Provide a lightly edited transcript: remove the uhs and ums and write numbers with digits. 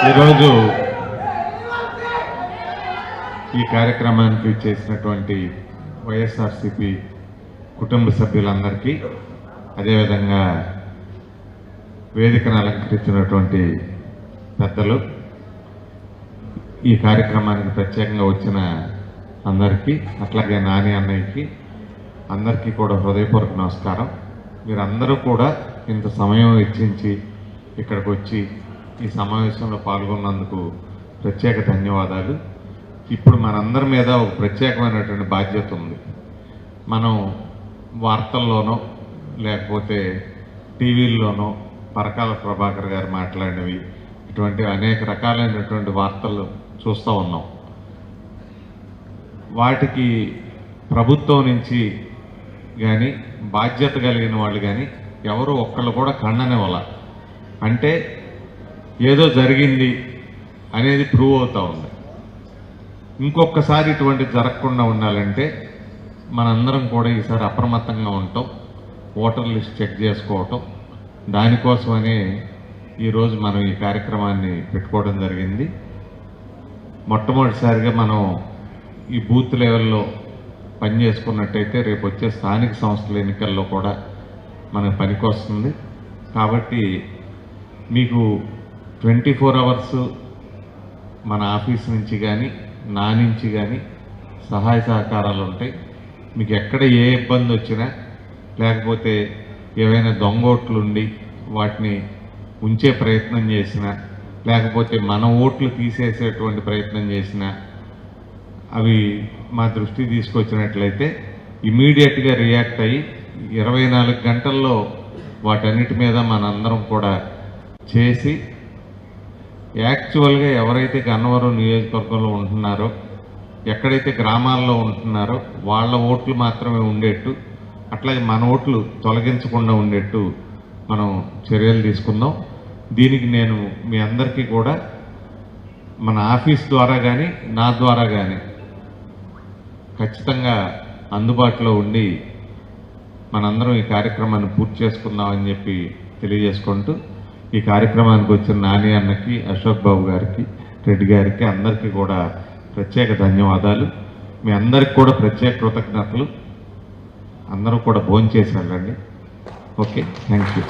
ఈరోజు ఈ కార్యక్రమానికి చేసినటువంటి వైఎస్ఆర్సీపీ కుటుంబ సభ్యులందరికీ, అదేవిధంగా వేదికను అలంకరించినటువంటి పెద్దలు, ఈ కార్యక్రమానికి ప్రత్యేకంగా వచ్చిన అందరికీ, అట్లాగే నాని అన్నయ్యకి అందరికీ కూడా హృదయపూర్వక నమస్కారం. మీరందరూ కూడా ఇంత సమయం వెచ్చించి ఇక్కడికి వచ్చి ఈ సమావేశంలో పాల్గొన్నందుకు ప్రత్యేక ధన్యవాదాలు. ఇప్పుడు మనందరి మీద ఒక ప్రత్యేకమైనటువంటి బాధ్యత ఉంది. మనం వార్తల్లోనో లేకపోతే టీవీల్లోనో పరకాల ప్రభాకర్ గారు మాట్లాడినవి, ఇటువంటి అనేక రకాలైనటువంటి వార్తలు చూస్తూ ఉన్నాం. వాటికి ప్రభుత్వం నుంచి కానీ బాధ్యత కలిగిన వాళ్ళు కానీ ఎవరు ఒక్కళ్ళు కూడా ఖండనివ్వాల. అంటే ఏదో జరిగింది అనేది ప్రూవ్ అవుతూ ఉంది. ఇంకొకసారి ఇటువంటి జరగకుండా ఉండాలంటే మనందరం కూడా ఈసారి అప్రమత్తంగా ఉంటాం, ఓటర్ లిస్ట్ చెక్ చేసుకోవటం. దానికోసమనే ఈరోజు మనం ఈ కార్యక్రమాన్ని పెట్టుకోవడం జరిగింది. మొట్టమొదటిసారిగా మనం ఈ బూత్ లెవెల్లో పనిచేసుకున్నట్టయితే రేపు వచ్చే స్థానిక సంస్థల ఎన్నికల్లో కూడా మనకు పనికొస్తుంది. కాబట్టి మీకు 24 అవర్స్ మన ఆఫీస్ నుంచి కానీ నా నుంచి కానీ సహాయ సహకారాలు ఉంటాయి. మీకు ఎక్కడ ఏ ఇబ్బంది వచ్చినా, లేకపోతే ఏవైనా దొంగోట్లు ఉండి వాటిని ఉంచే ప్రయత్నం చేసినా, లేకపోతే మన ఓట్లు తీసేసేటువంటి ప్రయత్నం చేసినా, అవి మా దృష్టికి తీసుకొచ్చినట్లయితే ఇమీడియట్గా రియాక్ట్ అయ్యి 24 గంటల్లో వాటన్నిటి మీద మనందరం కూడా చేసి, యాక్చువల్గా ఎవరైతే గన్నవరం నియోజకవర్గంలో ఉంటున్నారో, ఎక్కడైతే గ్రామాల్లో ఉంటున్నారో వాళ్ళ ఓట్లు మాత్రమే ఉండేట్టు, అట్లాగే మన ఓట్లు తొలగించకుండా ఉండేట్టు మనం చర్యలు తీసుకుందాం. దీనికి నేను మీ అందరికీ కూడా మన ఆఫీస్ ద్వారా కానీ నా ద్వారా కానీ ఖచ్చితంగా అందుబాటులో ఉండి మనందరం ఈ కార్యక్రమాన్ని పూర్తి చేసుకుందామని చెప్పి తెలియజేసుకుంటూ, ఈ కార్యక్రమానికి వచ్చిన నాని అన్నకి, అశోక్ బాబు గారికి, రెడ్డి గారికి అందరికీ కూడా ప్రత్యేక ధన్యవాదాలు. మీ అందరికి కూడా ప్రత్యేక కృతజ్ఞతలు. అందరూ కూడా భోంచేసి వెళ్ళండి. Okay, thank you.